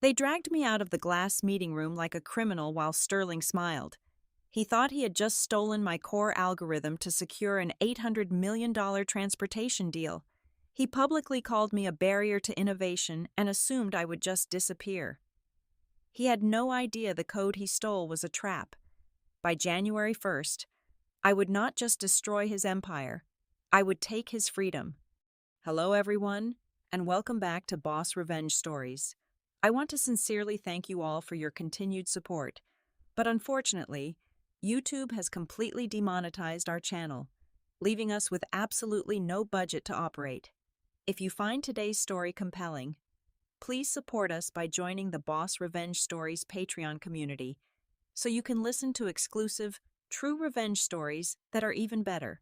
They dragged me out of the glass meeting room like a criminal while Sterling smiled. He thought he had just stolen my core algorithm to secure an $800 million transportation deal. He publicly called me a barrier to innovation and assumed I would just disappear. He had no idea the code he stole was a trap. By January 1st, I would not just destroy his empire, I would take his freedom. Hello, everyone, and welcome back to Boss Revenge Stories. I want to sincerely thank you all for your continued support, but unfortunately, YouTube has completely demonetized our channel, leaving us with absolutely no budget to operate. If you find today's story compelling, please support us by joining the Boss Revenge Stories Patreon community so you can listen to exclusive, true revenge stories that are even better,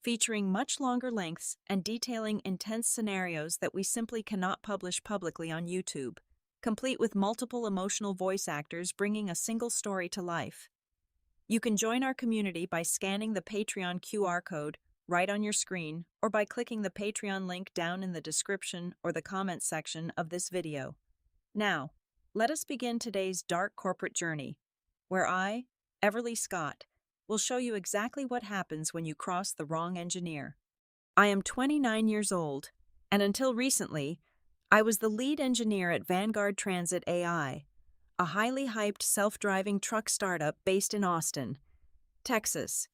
featuring much longer lengths and detailing intense scenarios that we simply cannot publish publicly on YouTube, complete with multiple emotional voice actors bringing a single story to life. You can join our community by scanning the Patreon QR code right on your screen or by clicking the Patreon link down in the description or the comments section of this video. Now, let us begin today's dark corporate journey, where I, Everly Scott, will show you exactly what happens when you cross the wrong engineer. I am 29 years old, and until recently, I was the lead engineer at Vanguard Transit AI, a highly hyped self-driving truck startup based in Austin, Texas.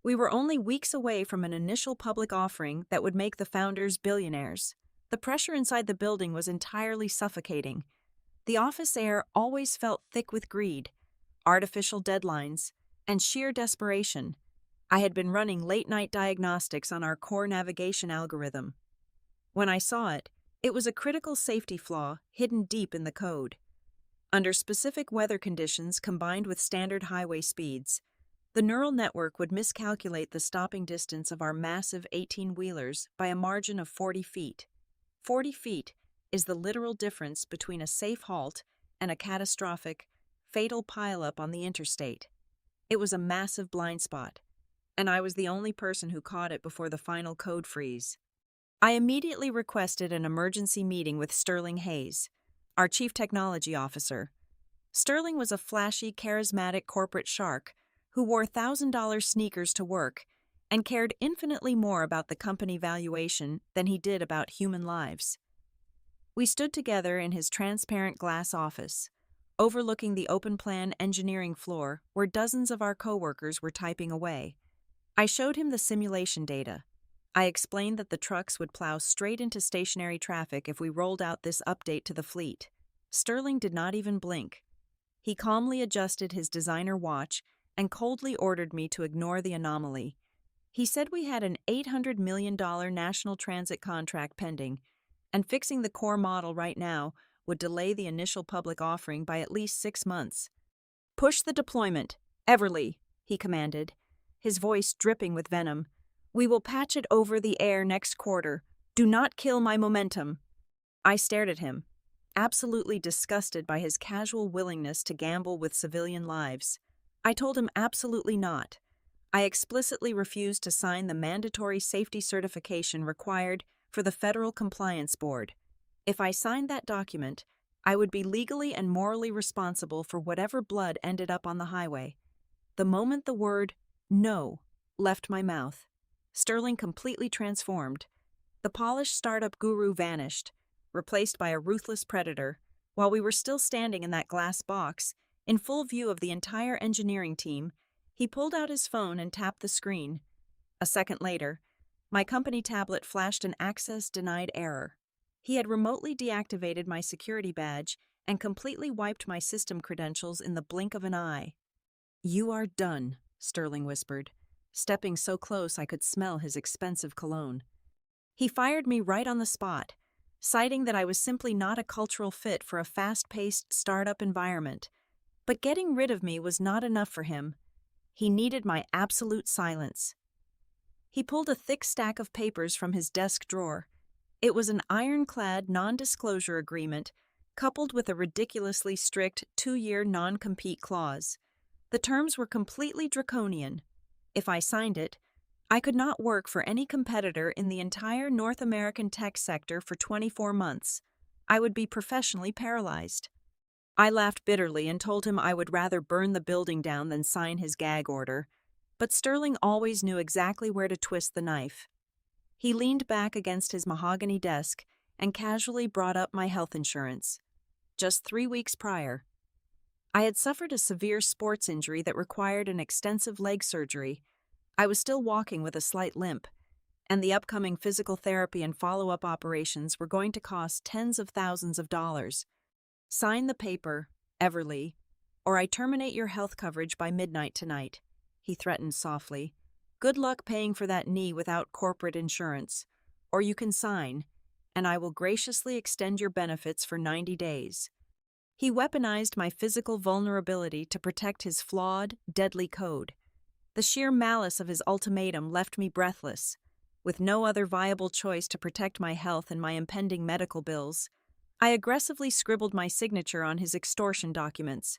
We were only weeks away from an initial public offering that would make the founders billionaires. The pressure inside the building was entirely suffocating. The office air always felt thick with greed, artificial deadlines, and sheer desperation. I had been running late-night diagnostics on our core navigation algorithm. When I saw it, it was a critical safety flaw hidden deep in the code. Under specific weather conditions combined with standard highway speeds, the neural network would miscalculate the stopping distance of our massive 18-wheelers by a margin of 40 feet. 40 feet is the literal difference between a safe halt and a catastrophic, fatal pileup on the interstate. It was a massive blind spot, and I was the only person who caught it before the final code freeze. I immediately requested an emergency meeting with Sterling Hayes, our chief technology officer. Sterling was a flashy, charismatic corporate shark who wore $1,000 sneakers to work and cared infinitely more about the company valuation than he did about human lives. We stood together in his transparent glass office, overlooking the open-plan engineering floor where dozens of our coworkers were typing away. I showed him the simulation data. I explained that the trucks would plow straight into stationary traffic if we rolled out this update to the fleet. Sterling did not even blink. He calmly adjusted his designer watch and coldly ordered me to ignore the anomaly. He said we had an $800 million national transit contract pending, and fixing the core model right now would delay the initial public offering by at least 6 months. "Push the deployment, Everly," he commanded, his voice dripping with venom. "We will patch it over the air next quarter. Do not kill my momentum." I stared at him, absolutely disgusted by his casual willingness to gamble with civilian lives. I told him absolutely not. I explicitly refused to sign the mandatory safety certification required for the Federal Compliance Board. If I signed that document, I would be legally and morally responsible for whatever blood ended up on the highway. The moment the word "no" left my mouth, Sterling completely transformed. The polished startup guru vanished, replaced by a ruthless predator. While we were still standing in that glass box, in full view of the entire engineering team, he pulled out his phone and tapped the screen. A second later, my company tablet flashed an access denied error. He had remotely deactivated my security badge and completely wiped my system credentials in the blink of an eye. "You are done," Sterling whispered, stepping so close I could smell his expensive cologne. He fired me right on the spot, citing that I was simply not a cultural fit for a fast-paced startup environment. But getting rid of me was not enough for him. He needed my absolute silence. He pulled a thick stack of papers from his desk drawer. It was an ironclad non-disclosure agreement, coupled with a ridiculously strict 2-year non-compete clause. The terms were completely draconian. If I signed it, I could not work for any competitor in the entire North American tech sector for 24 months. I would be professionally paralyzed. I laughed bitterly and told him I would rather burn the building down than sign his gag order. But Sterling always knew exactly where to twist the knife. He leaned back against his mahogany desk and casually brought up my health insurance. Just 3 weeks prior, I had suffered a severe sports injury that required an extensive leg surgery. I was still walking with a slight limp, and the upcoming physical therapy and follow-up operations were going to cost tens of thousands of dollars. Sign the paper, Everly, or I terminate your health coverage by midnight tonight, he threatened softly. Good luck paying for that knee without corporate insurance. Or you can sign, and I will graciously extend your benefits for 90 days. He weaponized my physical vulnerability to protect his flawed, deadly code. The sheer malice of his ultimatum left me breathless. With no other viable choice to protect my health and my impending medical bills, I aggressively scribbled my signature on his extortion documents.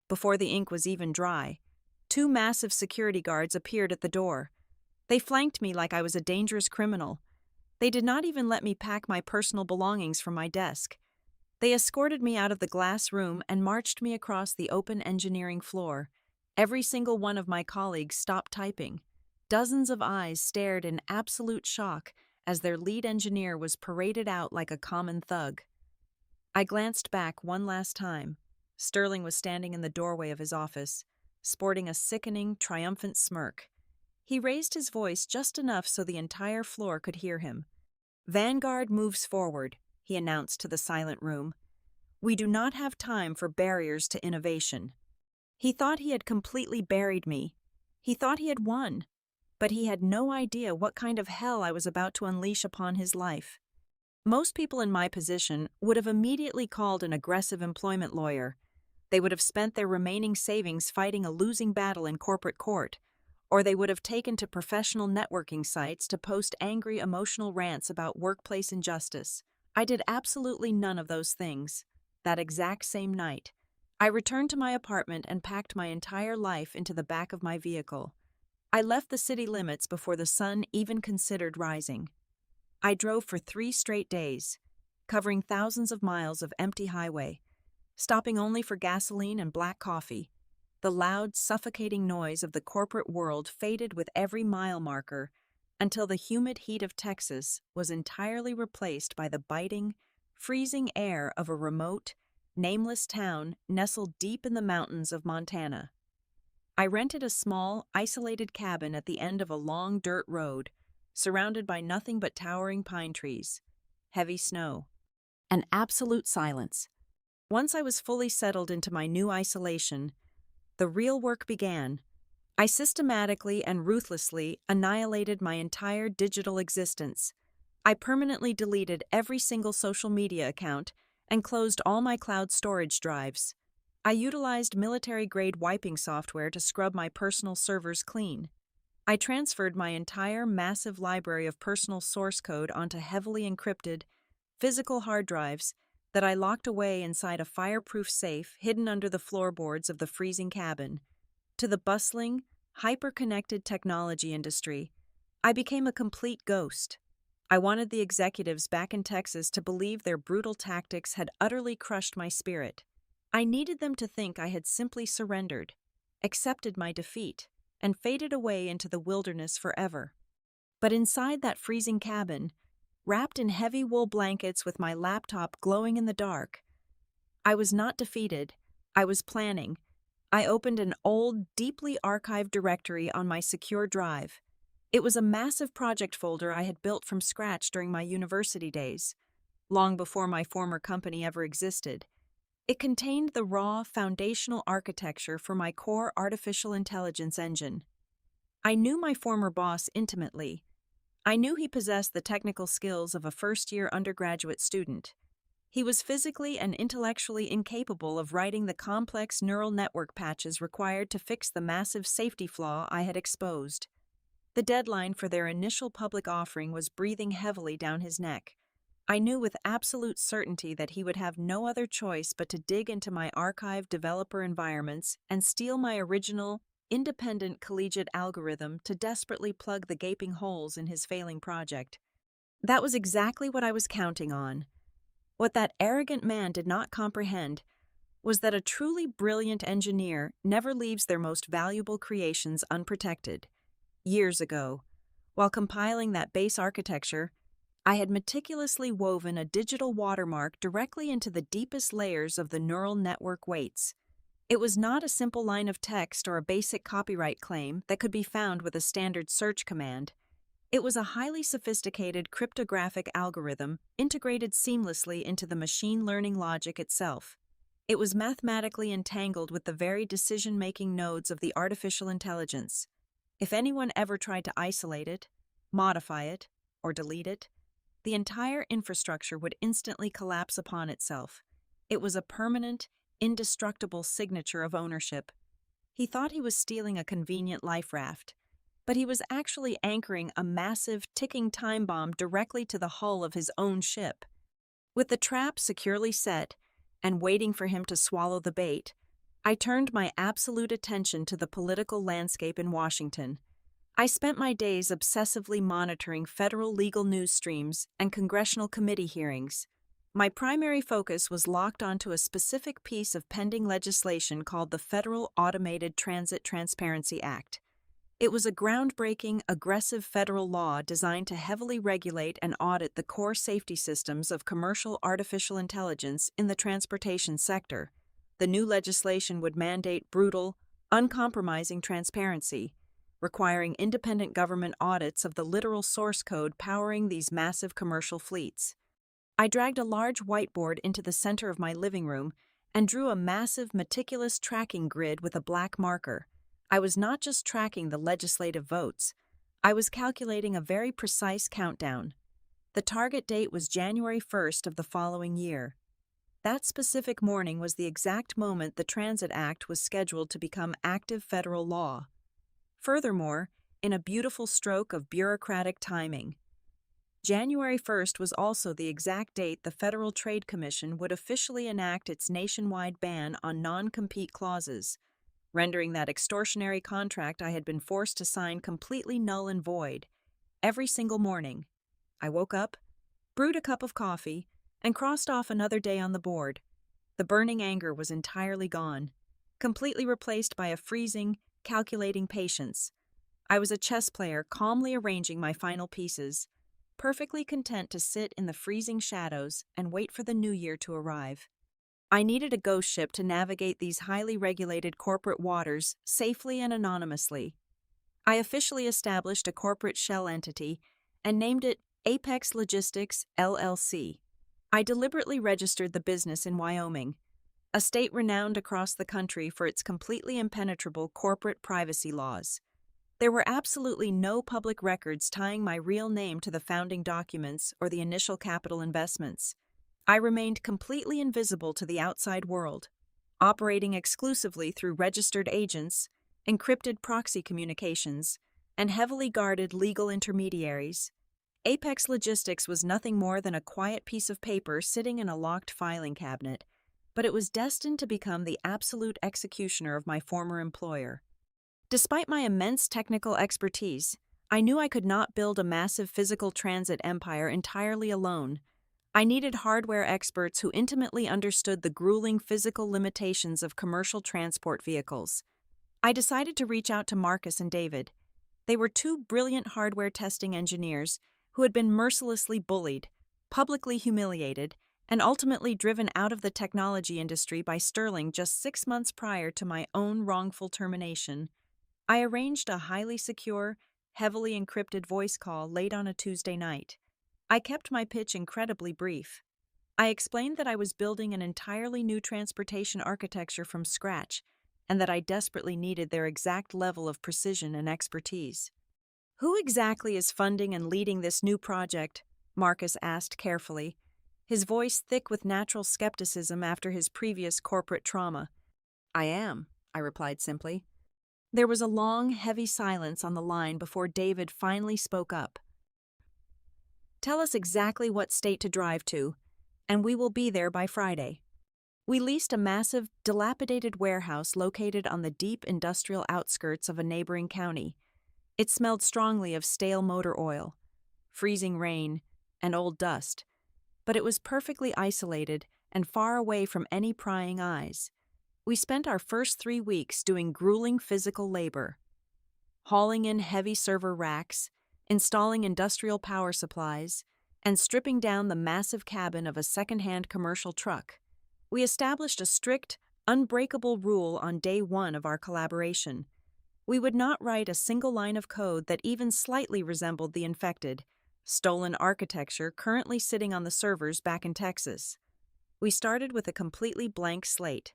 Before the ink was even dry, 2 massive security guards appeared at the door. They flanked me like I was a dangerous criminal. They did not even let me pack my personal belongings from my desk. They escorted me out of the glass room and marched me across the open engineering floor. Every single one of my colleagues stopped typing. Dozens of eyes stared in absolute shock as their lead engineer was paraded out like a common thug. I glanced back one last time. Sterling was standing in the doorway of his office, sporting a sickening, triumphant smirk. He raised his voice just enough so the entire floor could hear him. Vanguard moves forward, he announced to the silent room. We do not have time for barriers to innovation. He thought he had completely buried me. He thought he had won. But he had no idea what kind of hell I was about to unleash upon his life. Most people in my position would have immediately called an aggressive employment lawyer. They would have spent their remaining savings fighting a losing battle in corporate court, or they would have taken to professional networking sites to post angry, emotional rants about workplace injustice. I did absolutely none of those things. That exact same night, I returned to my apartment and packed my entire life into the back of my vehicle. I left the city limits before the sun even considered rising. I drove for 3 straight days, covering thousands of miles of empty highway, stopping only for gasoline and black coffee. The loud, suffocating noise of the corporate world faded with every mile marker until the humid heat of Texas was entirely replaced by the biting, freezing air of a remote, nameless town nestled deep in the mountains of Montana. I rented a small, isolated cabin at the end of a long dirt road, surrounded by nothing but towering pine trees, heavy snow, and absolute silence. Once I was fully settled into my new isolation, the real work began. I systematically and ruthlessly annihilated my entire digital existence. I permanently deleted every single social media account and closed all my cloud storage drives. I utilized military-grade wiping software to scrub my personal servers clean. I transferred my entire massive library of personal source code onto heavily encrypted, physical hard drives that I locked away inside a fireproof safe hidden under the floorboards of the freezing cabin. To the bustling, hyper-connected technology industry, I became a complete ghost. I wanted the executives back in Texas to believe their brutal tactics had utterly crushed my spirit. I needed them to think I had simply surrendered, accepted my defeat, and faded away into the wilderness forever. But inside that freezing cabin, wrapped in heavy wool blankets with my laptop glowing in the dark, I was not defeated. I was planning. I opened an old, deeply archived directory on my secure drive. It was a massive project folder I had built from scratch during my university days, long before my former company ever existed. It contained the raw, foundational architecture for my core artificial intelligence engine. I knew my former boss intimately. I knew he possessed the technical skills of a first-year undergraduate student. He was physically and intellectually incapable of writing the complex neural network patches required to fix the massive safety flaw I had exposed. The deadline for their initial public offering was breathing heavily down his neck. I knew with absolute certainty that he would have no other choice but to dig into my archived developer environments and steal my original, independent collegiate algorithm to desperately plug the gaping holes in his failing project. That was exactly what I was counting on. What that arrogant man did not comprehend was that a truly brilliant engineer never leaves their most valuable creations unprotected. Years ago, while compiling that base architecture, I had meticulously woven a digital watermark directly into the deepest layers of the neural network weights. It was not a simple line of text or a basic copyright claim that could be found with a standard search command. It was a highly sophisticated cryptographic algorithm integrated seamlessly into the machine learning logic itself. It was mathematically entangled with the very decision-making nodes of the artificial intelligence. If anyone ever tried to isolate it, modify it, or delete it, the entire infrastructure would instantly collapse upon itself. It was a permanent, indestructible signature of ownership. He thought he was stealing a convenient life raft, but he was actually anchoring a massive, ticking time bomb directly to the hull of his own ship. With the trap securely set and waiting for him to swallow the bait, I turned my absolute attention to the political landscape in Washington. I spent my days obsessively monitoring federal legal news streams and congressional committee hearings. My primary focus was locked onto a specific piece of pending legislation called the Federal Automated Transit Transparency Act. It was a groundbreaking, aggressive federal law designed to heavily regulate and audit the core safety systems of commercial artificial intelligence in the transportation sector. The new legislation would mandate brutal, uncompromising transparency, requiring independent government audits of the literal source code powering these massive commercial fleets. I dragged a large whiteboard into the center of my living room and drew a massive, meticulous tracking grid with a black marker. I was not just tracking the legislative votes, I was calculating a very precise countdown. The target date was January 1st of the following year. That specific morning was the exact moment the Transit Act was scheduled to become active federal law. Furthermore, in a beautiful stroke of bureaucratic timing, January 1st was also the exact date the Federal Trade Commission would officially enact its nationwide ban on non-compete clauses, rendering that extortionary contract I had been forced to sign completely null and void. Every single morning, I woke up, brewed a cup of coffee, and crossed off another day on the board. The burning anger was entirely gone, completely replaced by a freezing, calculating patience. I was a chess player calmly arranging my final pieces, perfectly content to sit in the freezing shadows and wait for the new year to arrive. I needed a ghost ship to navigate these highly regulated corporate waters safely and anonymously. I officially established a corporate shell entity and named it Apex Logistics, LLC. I deliberately registered the business in Wyoming, a state renowned across the country for its completely impenetrable corporate privacy laws. There were absolutely no public records tying my real name to the founding documents or the initial capital investments. I remained completely invisible to the outside world, operating exclusively through registered agents, encrypted proxy communications, and heavily guarded legal intermediaries. Apex Logistics was nothing more than a quiet piece of paper sitting in a locked filing cabinet, but it was destined to become the absolute executioner of my former employer. Despite my immense technical expertise, I knew I could not build a massive physical transit empire entirely alone. I needed hardware experts who intimately understood the grueling physical limitations of commercial transport vehicles. I decided to reach out to Marcus and David. They were two brilliant hardware testing engineers who had been mercilessly bullied, publicly humiliated, and ultimately driven out of the technology industry by Sterling just 6 months prior to my own wrongful termination. I arranged a highly secure, heavily encrypted voice call late on a Tuesday night. I kept my pitch incredibly brief. I explained that I was building an entirely new transportation architecture from scratch, and that I desperately needed their exact level of precision and expertise. "Who exactly is funding and leading this new project?" Marcus asked carefully, his voice thick with natural skepticism after his previous corporate trauma. "I am," I replied simply. There was a long, heavy silence on the line before David finally spoke up. "Tell us exactly what state to drive to, and we will be there by Friday." We leased a massive, dilapidated warehouse located on the deep industrial outskirts of a neighboring county. It smelled strongly of stale motor oil, freezing rain, and old dust, but it was perfectly isolated and far away from any prying eyes. We spent our first 3 weeks doing grueling physical labor, hauling in heavy server racks, installing industrial power supplies, and stripping down the massive cabin of a second-hand commercial truck. We established a strict, unbreakable rule on day one of our collaboration. We would not write a single line of code that even slightly resembled the infected, stolen architecture currently sitting on the servers back in Texas. We started with a completely blank slate.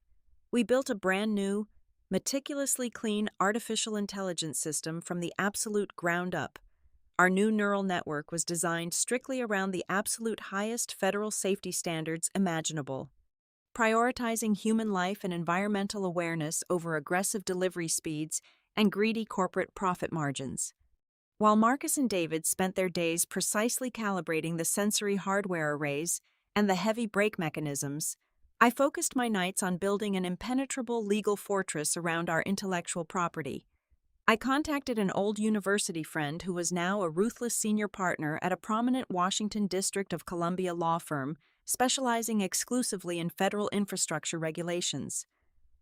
We built a brand new, meticulously clean artificial intelligence system from the absolute ground up. Our new neural network was designed strictly around the absolute highest federal safety standards imaginable, prioritizing human life and environmental awareness over aggressive delivery speeds and greedy corporate profit margins. While Marcus and David spent their days precisely calibrating the sensory hardware arrays and the heavy brake mechanisms, I focused my nights on building an impenetrable legal fortress around our intellectual property. I contacted an old university friend who was now a ruthless senior partner at a prominent Washington District of Columbia law firm specializing exclusively in federal infrastructure regulations.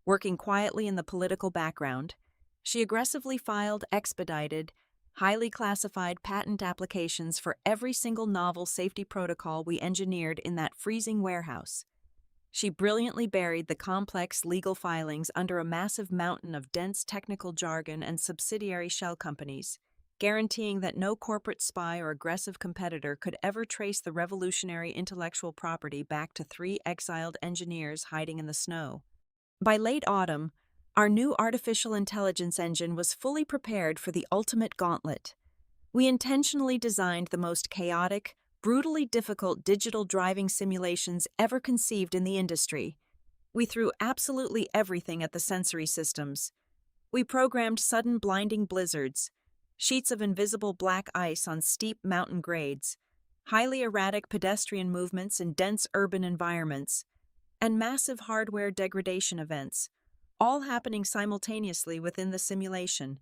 Working quietly in the political background, she aggressively filed expedited, highly classified patent applications for every single novel safety protocol we engineered in that freezing warehouse. She brilliantly buried the complex legal filings under a massive mountain of dense technical jargon and subsidiary shell companies, guaranteeing that no corporate spy or aggressive competitor could ever trace the revolutionary intellectual property back to 3 exiled engineers hiding in the snow. By late autumn, our new artificial intelligence engine was fully prepared for the ultimate gauntlet. We intentionally designed the most chaotic, brutally difficult digital driving simulations ever conceived in the industry. We threw absolutely everything at the sensory systems. We programmed sudden blinding blizzards, sheets of invisible black ice on steep mountain grades, highly erratic pedestrian movements in dense urban environments, and massive hardware degradation events, all happening simultaneously within the simulation.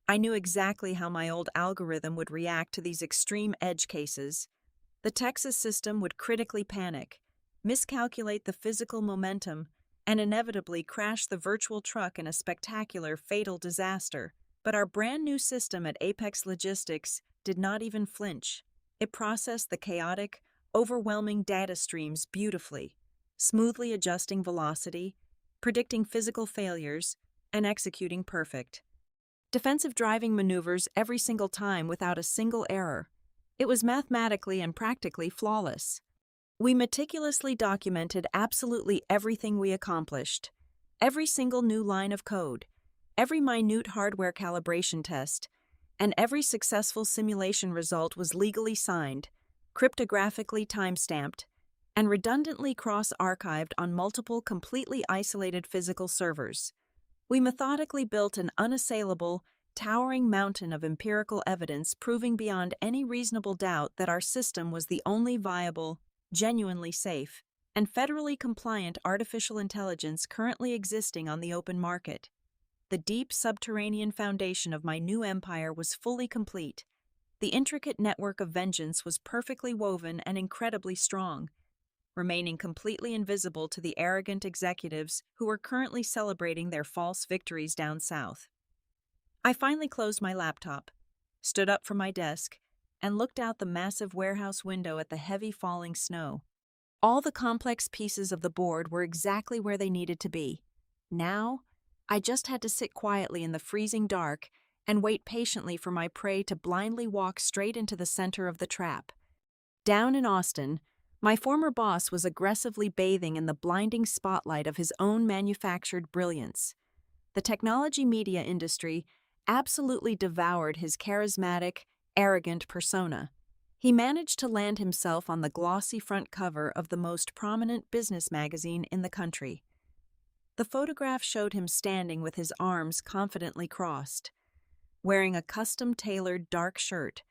I knew exactly how my old algorithm would react to these extreme edge cases. The Texas system would critically panic, miscalculate the physical momentum, and inevitably crash the virtual truck in a spectacular, fatal disaster. But our brand new system at Apex Logistics did not even flinch. It processed the chaotic, overwhelming data streams beautifully, smoothly adjusting velocity, predicting physical failures, and executing perfect defensive driving maneuvers every single time without a single error. It was mathematically and practically flawless. We meticulously documented absolutely everything we accomplished. Every single new line of code, every minute hardware calibration test, and every successful simulation result was legally signed, cryptographically time-stamped, and redundantly cross-archived on multiple completely isolated physical servers. We methodically built an unassailable, towering mountain of empirical evidence proving beyond any reasonable doubt that our system was the only viable, genuinely safe, and federally compliant artificial intelligence currently existing on the open market. The deep subterranean foundation of my new empire was fully complete. The intricate network of vengeance was perfectly woven and incredibly strong, remaining completely invisible to the arrogant executives who were currently celebrating their false victories down south. I finally closed my laptop, stood up from my desk, and looked out the massive warehouse window at the heavy falling snow. All the complex pieces of the board were exactly where they needed to be. Now, I just had to sit quietly in the freezing dark and wait patiently for my prey to blindly walk straight into the center of the trap. Down in Austin, my former boss was aggressively bathing in the blinding spotlight of his own manufactured brilliance. The technology media industry absolutely devoured his charismatic, arrogant persona. He managed to land himself on the glossy front cover of the most prominent business magazine in the country. The photograph showed him standing with his arms confidently crossed, wearing a custom-tailored dark shirt,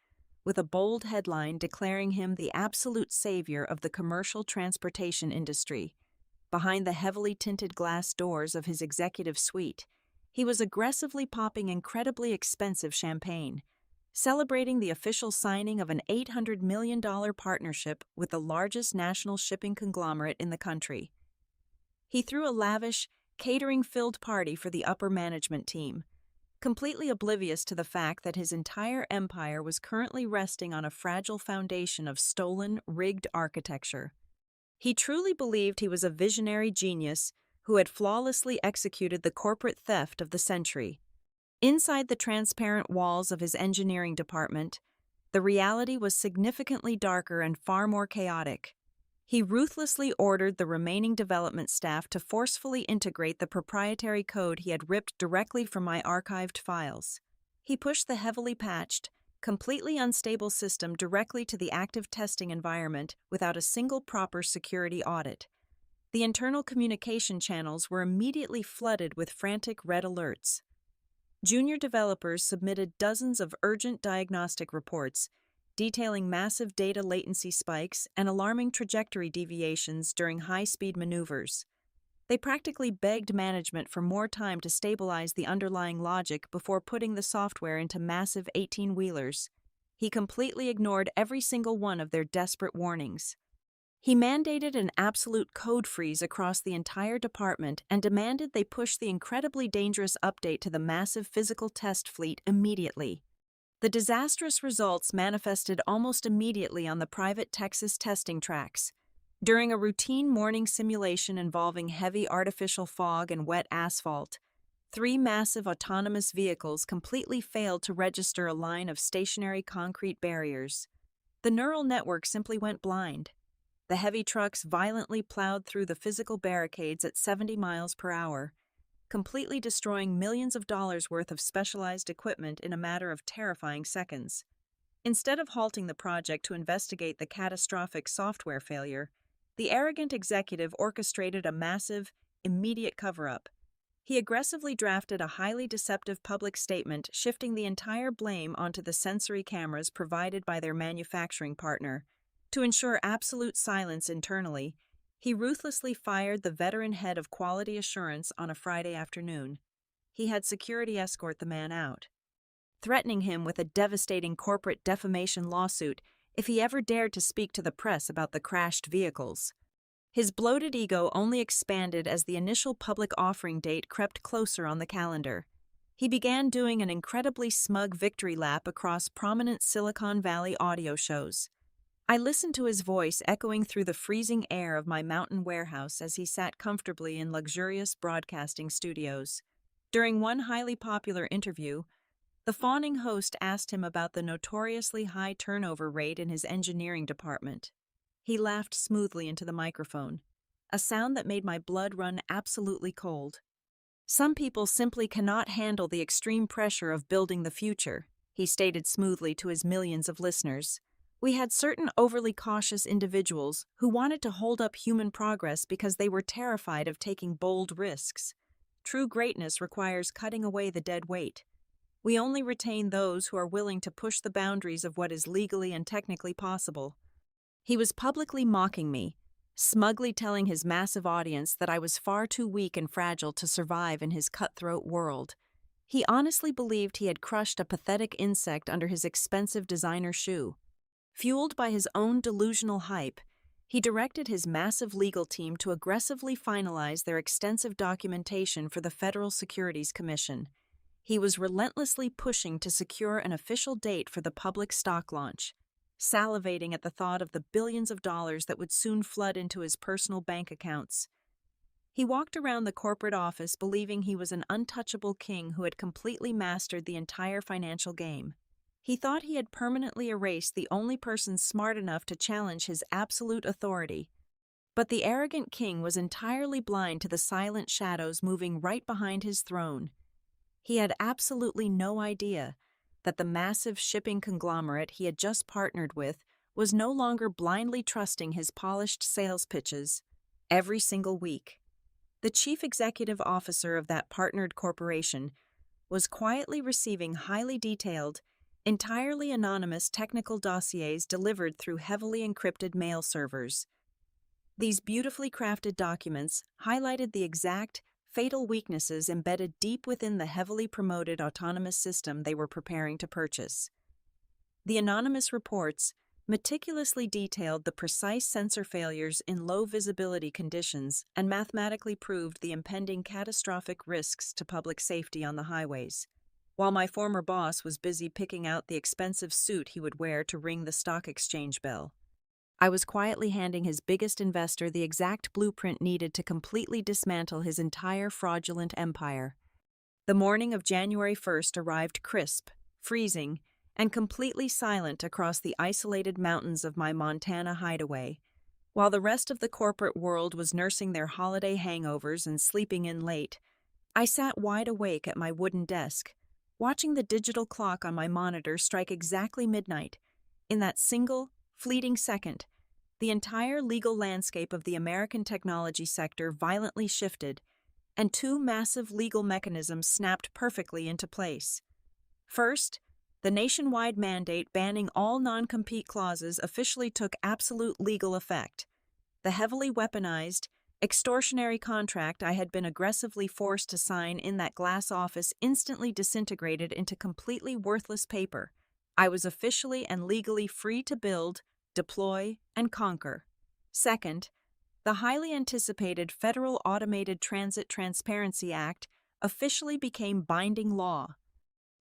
with a bold headline declaring him the absolute savior of the commercial transportation industry. Behind the heavily tinted glass doors of his executive suite, he was aggressively popping incredibly expensive champagne, celebrating the official signing of an $800 million partnership with the largest national shipping conglomerate in the country. He threw a lavish, catering-filled party for the upper management team, completely oblivious to the fact that his entire empire was currently resting on a fragile foundation of stolen, rigged architecture. He truly believed he was a visionary genius who had flawlessly executed the corporate theft of the century. Inside the transparent walls of his engineering department, the reality was significantly darker and far more chaotic. He ruthlessly ordered the remaining development staff to forcefully integrate the proprietary code he had ripped directly from my archived files. He pushed the heavily patched, completely unstable system directly to the active testing environment without a single proper security audit. The internal communication channels were immediately flooded with frantic red alerts. Junior developers submitted dozens of urgent diagnostic reports, detailing massive data latency spikes and alarming trajectory deviations during high-speed maneuvers. They practically begged management for more time to stabilize the underlying logic before putting the software into massive 18-wheelers. He completely ignored every single one of their desperate warnings. He mandated an absolute code freeze across the entire department and demanded they push the incredibly dangerous update to the massive physical test fleet immediately. The disastrous results manifested almost immediately on the private Texas testing tracks. During a routine morning simulation involving heavy artificial fog and wet asphalt, 3 massive autonomous vehicles completely failed to register a line of stationary concrete barriers. The neural network simply went blind. The heavy trucks violently plowed through the physical barricades at 70 miles per hour, completely destroying millions of dollars worth of specialized equipment in a matter of terrifying seconds. Instead of halting the project to investigate the catastrophic software failure, the arrogant executive orchestrated a massive, immediate cover-up. He aggressively drafted a highly deceptive public statement shifting the entire blame onto the sensory cameras provided by their manufacturing partner. To ensure absolute silence internally, he ruthlessly fired the veteran head of quality assurance on a Friday afternoon. He had security escort the man out, threatening him with a devastating corporate defamation lawsuit if he ever dared to speak to the press about the crashed vehicles. His bloated ego only expanded as the initial public offering date crept closer on the calendar. He began doing an incredibly smug victory lap across prominent Silicon Valley audio shows. I listened to his voice echoing through the freezing air of my mountain warehouse as he sat comfortably in luxurious broadcasting studios. During one highly popular interview, the fawning host asked him about the notoriously high turnover rate in his engineering department. He laughed smoothly into the microphone, a sound that made my blood run absolutely cold. "Some people simply cannot handle the extreme pressure of building the future," he stated smoothly to his millions of listeners. "We had certain overly cautious individuals who wanted to hold up human progress because they were terrified of taking bold risks. True greatness requires cutting away the dead weight. We only retain those who are willing to push the boundaries of what is legally and technically possible." He was publicly mocking me, smugly telling his massive audience that I was far too weak and fragile to survive in his cutthroat world. He honestly believed he had crushed a pathetic insect under his expensive designer shoe. Fueled by his own delusional hype, he directed his massive legal team to aggressively finalize their extensive documentation for the Federal Securities Commission. He was relentlessly pushing to secure an official date for the public stock launch, salivating at the thought of the billions of dollars that would soon flood into his personal bank accounts. He walked around the corporate office believing he was an untouchable king who had completely mastered the entire financial game. He thought he had permanently erased the only person smart enough to challenge his absolute authority. But the arrogant king was entirely blind to the silent shadows moving right behind his throne. He had absolutely no idea that the massive shipping conglomerate he had just partnered with was no longer blindly trusting his polished sales pitches every single week. The chief executive officer of that partnered corporation was quietly receiving highly detailed, entirely anonymous technical dossiers delivered through heavily encrypted mail servers. These beautifully crafted documents highlighted the exact, fatal weaknesses embedded deep within the heavily promoted autonomous system they were preparing to purchase. The anonymous reports meticulously detailed the precise sensor failures in low visibility conditions and mathematically proved the impending catastrophic risks to public safety on the highways. While my former boss was busy picking out the expensive suit he would wear to ring the stock exchange bell, I was quietly handing his biggest investor the exact blueprint needed to completely dismantle his entire fraudulent empire. The morning of January 1st arrived crisp, freezing, and completely silent across the isolated mountains of my Montana hideaway. While the rest of the corporate world was nursing their holiday hangovers and sleeping in late, I sat wide awake at my wooden desk, watching the digital clock on my monitor strike exactly midnight. In that single, fleeting second, the entire legal landscape of the American technology sector violently shifted, and two massive legal mechanisms snapped perfectly into place. First, the nationwide mandate banning all non-compete clauses officially took absolute legal effect. The heavily weaponized, extortionary contract I had been aggressively forced to sign in that glass office instantly disintegrated into completely worthless paper. I was officially and legally free to build, deploy, and conquer. Second, the highly anticipated Federal Automated Transit Transparency Act officially became binding law.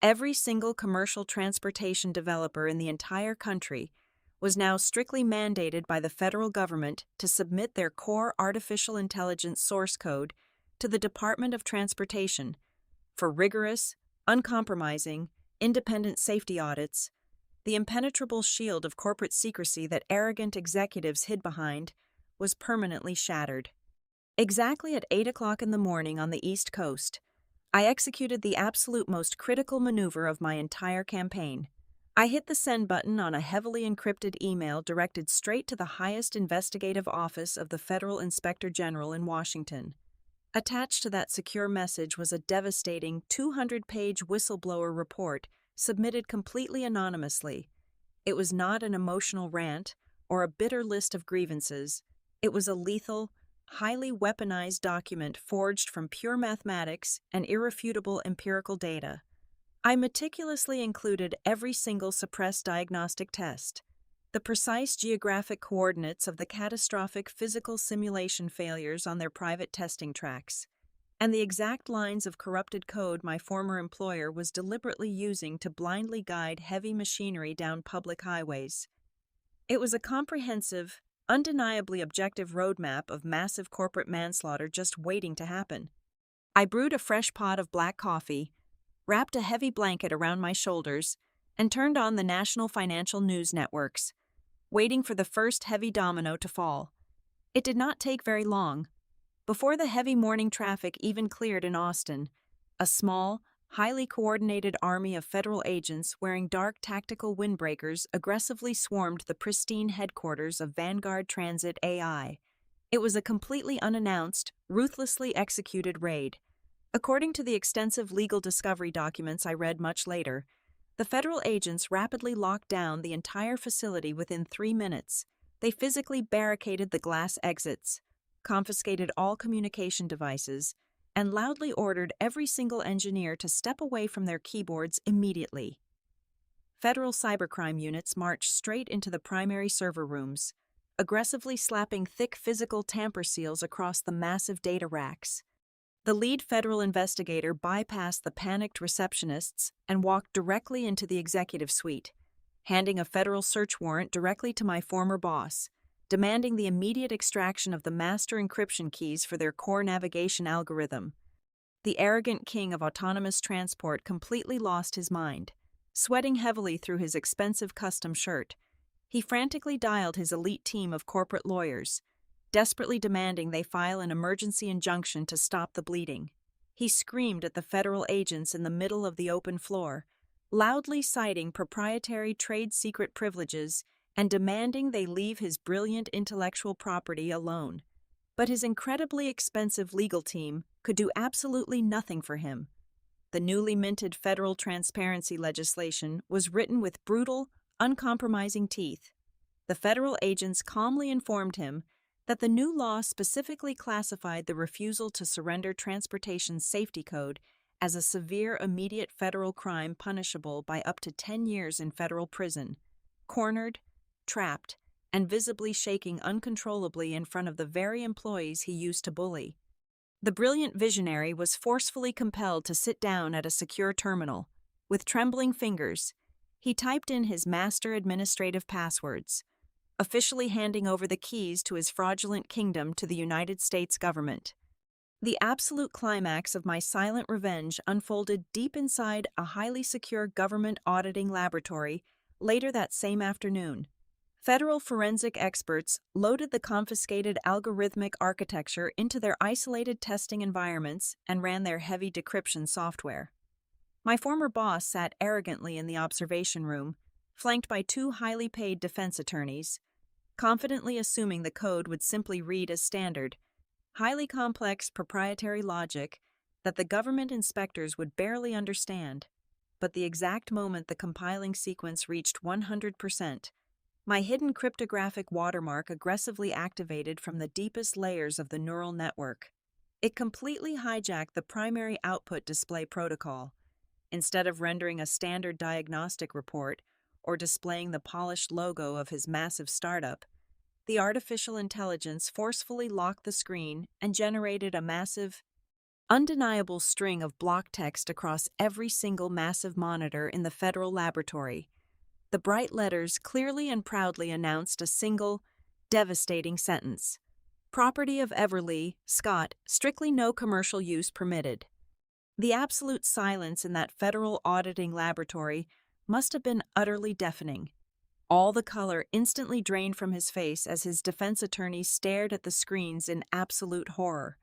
Every single commercial transportation developer in the entire country was now strictly mandated by the federal government to submit their core artificial intelligence source code to the Department of Transportation for rigorous, uncompromising, independent safety audits. The impenetrable shield of corporate secrecy that arrogant executives hid behind was permanently shattered. Exactly at 8 o'clock in the morning on the East Coast, I executed the absolute most critical maneuver of my entire campaign. I hit the send button on a heavily encrypted email directed straight to the highest investigative office of the Federal Inspector General in Washington. Attached to that secure message was a devastating 200-page whistleblower report submitted completely anonymously. It was not an emotional rant or a bitter list of grievances. It was a lethal, highly weaponized document forged from pure mathematics and irrefutable empirical data. I meticulously included every single suppressed diagnostic test, the precise geographic coordinates of the catastrophic physical simulation failures on their private testing tracks, and the exact lines of corrupted code my former employer was deliberately using to blindly guide heavy machinery down public highways. It was a comprehensive, undeniably objective roadmap of massive corporate manslaughter just waiting to happen. I brewed a fresh pot of black coffee, wrapped a heavy blanket around my shoulders, and turned on the national financial news networks, waiting for the first heavy domino to fall. It did not take very long. Before the heavy morning traffic even cleared in Austin, a small, highly coordinated army of federal agents wearing dark tactical windbreakers aggressively swarmed the pristine headquarters of Vanguard Transit AI. It was a completely unannounced, ruthlessly executed raid. According to the extensive legal discovery documents I read much later, the federal agents rapidly locked down the entire facility within 3 minutes. They physically barricaded the glass exits, confiscated all communication devices, and loudly ordered every single engineer to step away from their keyboards immediately. Federal cybercrime units marched straight into the primary server rooms, aggressively slapping thick physical tamper seals across the massive data racks. The lead federal investigator bypassed the panicked receptionists and walked directly into the executive suite, handing a federal search warrant directly to my former boss, demanding the immediate extraction of the master encryption keys for their core navigation algorithm. The arrogant king of autonomous transport completely lost his mind. Sweating heavily through his expensive custom shirt, he frantically dialed his elite team of corporate lawyers, desperately demanding they file an emergency injunction to stop the bleeding. He screamed at the federal agents in the middle of the open floor, loudly citing proprietary trade secret privileges and demanding they leave his brilliant intellectual property alone. But his incredibly expensive legal team could do absolutely nothing for him. The newly minted federal transparency legislation was written with brutal, uncompromising teeth. The federal agents calmly informed him that the new law specifically classified the refusal to surrender transportation safety code as a severe immediate federal crime punishable by up to 10 years in federal prison, cornered, trapped, and visibly shaking uncontrollably in front of the very employees he used to bully. The brilliant visionary was forcefully compelled to sit down at a secure terminal. With trembling fingers, he typed in his master administrative passwords, officially handing over the keys to his fraudulent kingdom to the United States government. The absolute climax of my silent revenge unfolded deep inside a highly secure government auditing laboratory later that same afternoon. Federal forensic experts loaded the confiscated algorithmic architecture into their isolated testing environments and ran their heavy decryption software. My former boss sat arrogantly in the observation room, flanked by two highly paid defense attorneys, confidently assuming the code would simply read as standard, highly complex proprietary logic that the government inspectors would barely understand. But the exact moment the compiling sequence reached 100%, my hidden cryptographic watermark aggressively activated from the deepest layers of the neural network. It completely hijacked the primary output display protocol. Instead of rendering a standard diagnostic report or displaying the polished logo of his massive startup, the artificial intelligence forcefully locked the screen and generated a massive, undeniable string of block text across every single massive monitor in the federal laboratory. The bright letters clearly and proudly announced a single, devastating sentence. Property of Everly, Scott, strictly no commercial use permitted. The absolute silence in that federal auditing laboratory must have been utterly deafening. All the color instantly drained from his face as his defense attorney stared at the screens in absolute horror.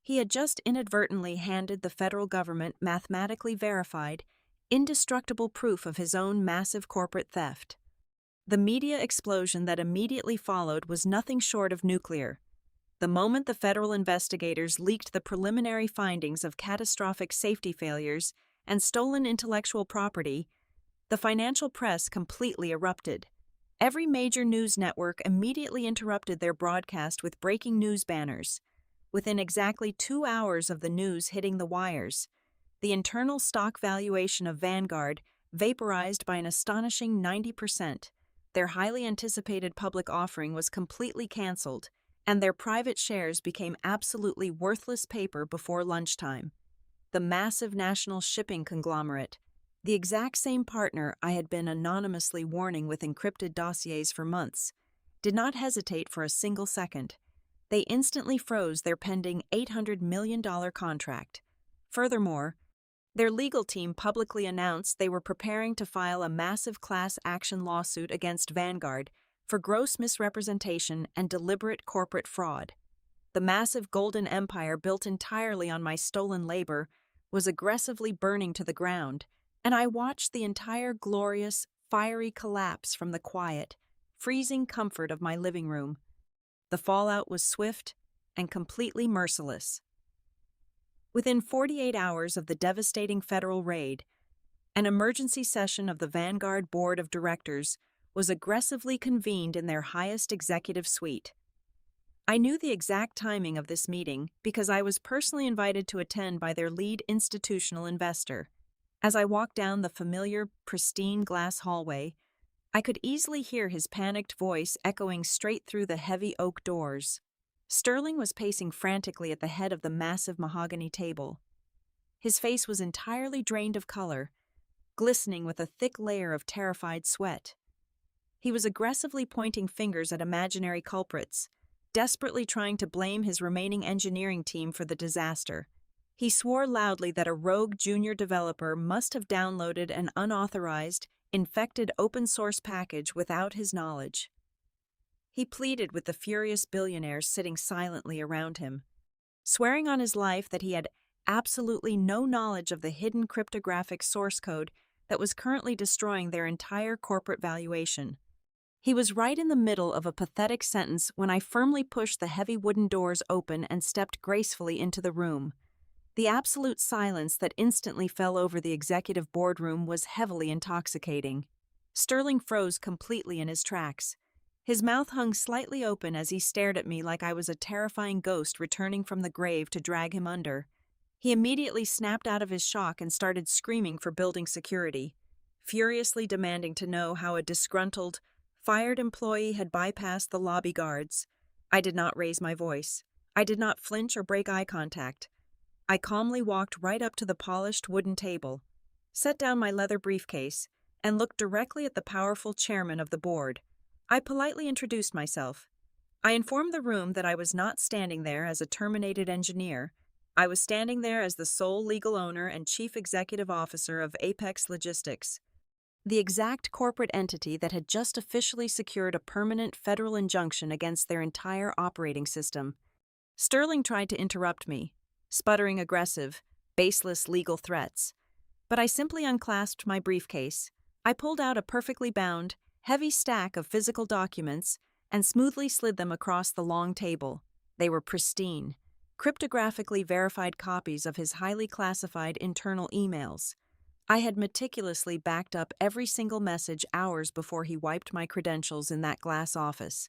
He had just inadvertently handed the federal government mathematically verified, indestructible proof of his own massive corporate theft. The media explosion that immediately followed was nothing short of nuclear. The moment the federal investigators leaked the preliminary findings of catastrophic safety failures and stolen intellectual property, the financial press completely erupted. Every major news network immediately interrupted their broadcast with breaking news banners. Within exactly 2 hours of the news hitting the wires, the internal stock valuation of Vanguard vaporized by an astonishing 90%. Their highly anticipated public offering was completely canceled, and their private shares became absolutely worthless paper before lunchtime. The massive national shipping conglomerate, the exact same partner I had been anonymously warning with encrypted dossiers for months, did not hesitate for a single second. They instantly froze their pending $800 million contract. Furthermore, their legal team publicly announced they were preparing to file a massive class action lawsuit against Vanguard for gross misrepresentation and deliberate corporate fraud. The massive golden empire built entirely on my stolen labor was aggressively burning to the ground, and I watched the entire glorious, fiery collapse from the quiet, freezing comfort of my living room. The fallout was swift and completely merciless. Within 48 hours of the devastating federal raid, an emergency session of the Vanguard Board of Directors was aggressively convened in their highest executive suite. I knew the exact timing of this meeting because I was personally invited to attend by their lead institutional investor. As I walked down the familiar, pristine glass hallway, I could easily hear his panicked voice echoing straight through the heavy oak doors. Sterling was pacing frantically at the head of the massive mahogany table. His face was entirely drained of color, glistening with a thick layer of terrified sweat. He was aggressively pointing fingers at imaginary culprits, desperately trying to blame his remaining engineering team for the disaster. He swore loudly that a rogue junior developer must have downloaded an unauthorized, infected open-source package without his knowledge. He pleaded with the furious billionaires sitting silently around him, swearing on his life that he had absolutely no knowledge of the hidden cryptographic source code that was currently destroying their entire corporate valuation. He was right in the middle of a pathetic sentence when I firmly pushed the heavy wooden doors open and stepped gracefully into the room. The absolute silence that instantly fell over the executive boardroom was heavily intoxicating. Sterling froze completely in his tracks. His mouth hung slightly open as he stared at me like I was a terrifying ghost returning from the grave to drag him under. He immediately snapped out of his shock and started screaming for building security, furiously demanding to know how a disgruntled, fired employee had bypassed the lobby guards. I did not raise my voice. I did not flinch or break eye contact. I calmly walked right up to the polished wooden table, set down my leather briefcase, and looked directly at the powerful chairman of the board. I politely introduced myself. I informed the room that I was not standing there as a terminated engineer. I was standing there as the sole legal owner and chief executive officer of Apex Logistics, the exact corporate entity that had just officially secured a permanent federal injunction against their entire operating system. Sterling tried to interrupt me, sputtering aggressive, baseless legal threats. But I simply unclasped my briefcase. I pulled out a perfectly bound, heavy stack of physical documents and smoothly slid them across the long table. They were pristine, cryptographically verified copies of his highly classified internal emails. I had meticulously backed up every single message hours before he wiped my credentials in that glass office.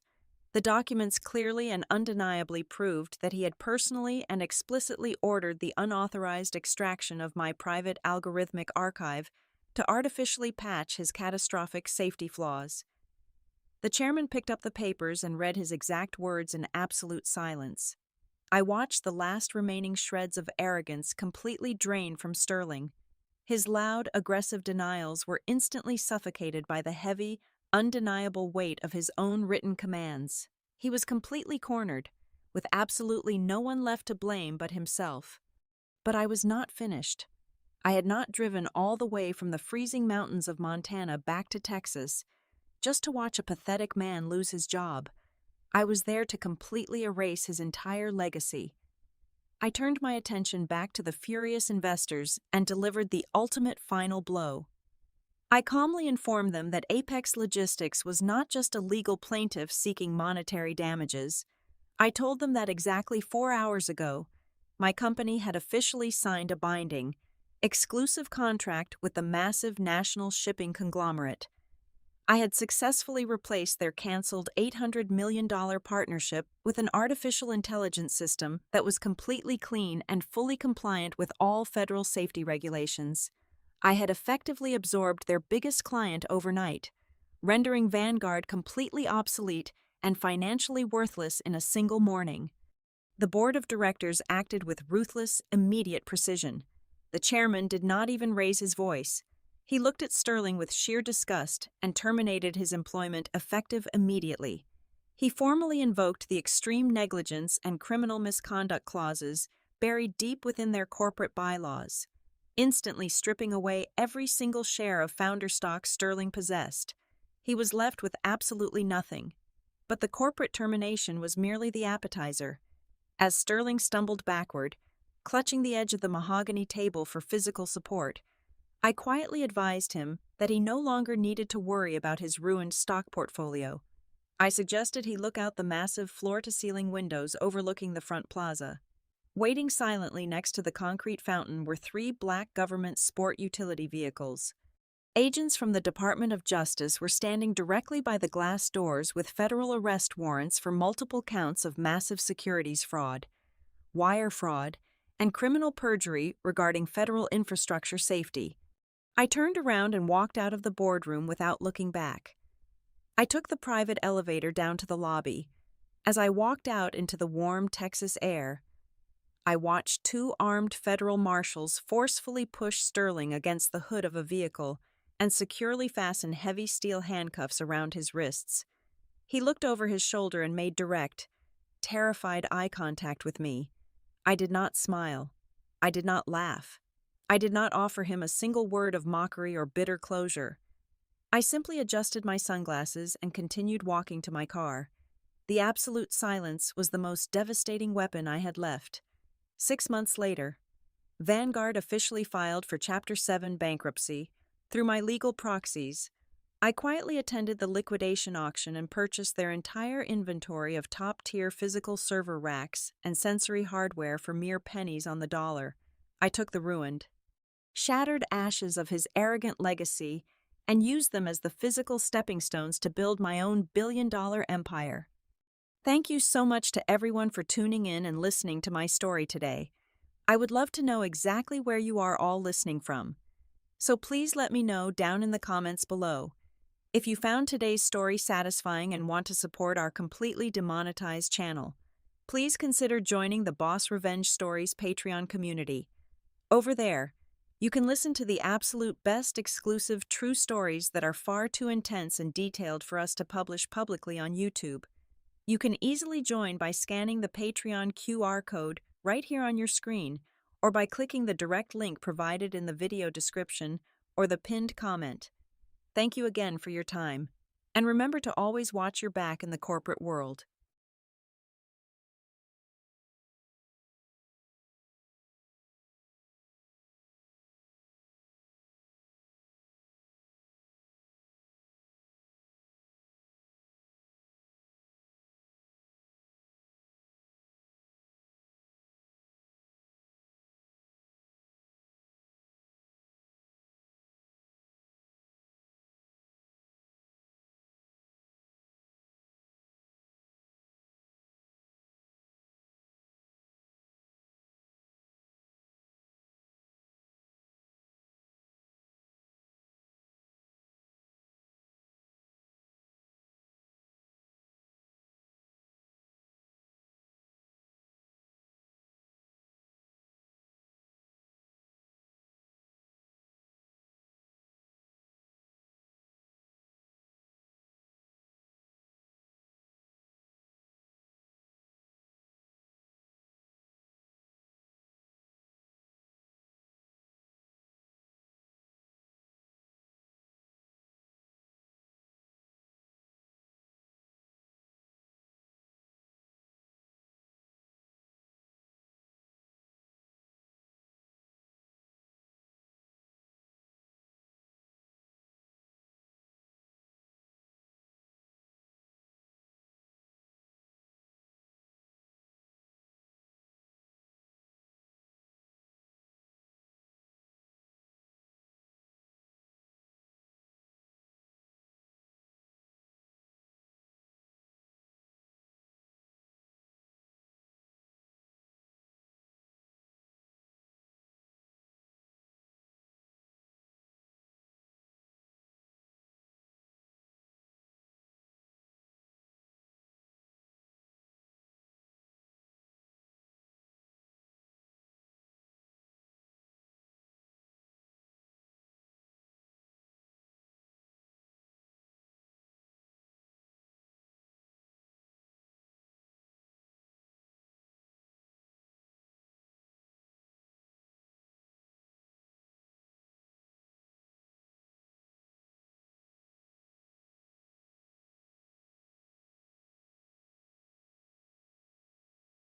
The documents clearly and undeniably proved that he had personally and explicitly ordered the unauthorized extraction of my private algorithmic archive to artificially patch his catastrophic safety flaws. The chairman picked up the papers and read his exact words in absolute silence. I watched the last remaining shreds of arrogance completely drain from Sterling. His loud, aggressive denials were instantly suffocated by the heavy, undeniable weight of his own written commands. He was completely cornered, with absolutely no one left to blame but himself. But I was not finished. I had not driven all the way from the freezing mountains of Montana back to Texas just to watch a pathetic man lose his job. I was there to completely erase his entire legacy. I turned my attention back to the furious investors and delivered the ultimate final blow. I calmly informed them that Apex Logistics was not just a legal plaintiff seeking monetary damages. I told them that exactly 4 hours ago, my company had officially signed a binding, exclusive contract with the massive national shipping conglomerate. I had successfully replaced their canceled $800 million partnership with an artificial intelligence system that was completely clean and fully compliant with all federal safety regulations. I had effectively absorbed their biggest client overnight, rendering Vanguard completely obsolete and financially worthless in a single morning. The board of directors acted with ruthless, immediate precision. The chairman did not even raise his voice. He looked at Sterling with sheer disgust and terminated his employment effective immediately. He formally invoked the extreme negligence and criminal misconduct clauses buried deep within their corporate bylaws, instantly stripping away every single share of founder stock Sterling possessed. He was left with absolutely nothing. But the corporate termination was merely the appetizer. As Sterling stumbled backward, clutching the edge of the mahogany table for physical support, I quietly advised him that he no longer needed to worry about his ruined stock portfolio. I suggested he look out the massive floor-to-ceiling windows overlooking the front plaza. Waiting silently next to the concrete fountain were 3 black government sport utility vehicles. Agents from the Department of Justice were standing directly by the glass doors with federal arrest warrants for multiple counts of massive securities fraud, wire fraud, and criminal perjury regarding federal infrastructure safety. I turned around and walked out of the boardroom without looking back. I took the private elevator down to the lobby. As I walked out into the warm Texas air, I watched 2 armed federal marshals forcefully push Sterling against the hood of a vehicle and securely fasten heavy steel handcuffs around his wrists. He looked over his shoulder and made direct, terrified eye contact with me. I did not smile. I did not laugh. I did not offer him a single word of mockery or bitter closure. I simply adjusted my sunglasses and continued walking to my car. The absolute silence was the most devastating weapon I had left. 6 months later, Vanguard officially filed for Chapter 7 bankruptcy. Through my legal proxies, I quietly attended the liquidation auction and purchased their entire inventory of top-tier physical server racks and sensory hardware for mere pennies on the dollar. I took the ruined, shattered ashes of his arrogant legacy and used them as the physical stepping stones to build my own billion-dollar empire. Thank you so much to everyone for tuning in and listening to my story today. I would love to know exactly where you are all listening from. So please let me know down in the comments below. If you found today's story satisfying and want to support our completely demonetized channel, please consider joining the Boss Revenge Stories Patreon community. Over there, you can listen to the absolute best exclusive true stories that are far too intense and detailed for us to publish publicly on YouTube. You can easily join by scanning the Patreon QR code right here on your screen, or by clicking the direct link provided in the video description or the pinned comment. Thank you again for your time. And remember to always watch your back in the corporate world.